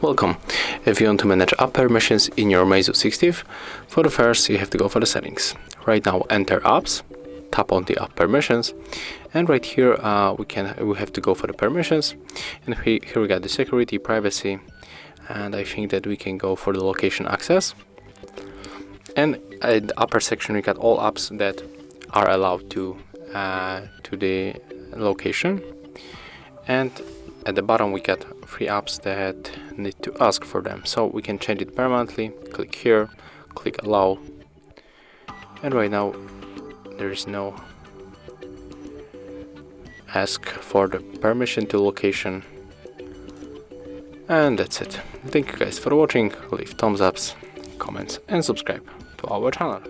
Welcome. If you want to manage app permissions in your Meizu 16th, for the first you have to go for the settings. Right now enter apps, tap on the app permissions, and right here we have to go for the permissions, and here we got the security, privacy, and I think that we can go for the location access. And at the upper section we got all apps that are allowed to the location, and at the bottom we got 3 apps that need to ask for them, so we can change it permanently. Click here, click allow, and right now there is no ask for the permission to location, and that's it. Thank you guys for watching. Leave thumbs ups, comments, and subscribe to our channel.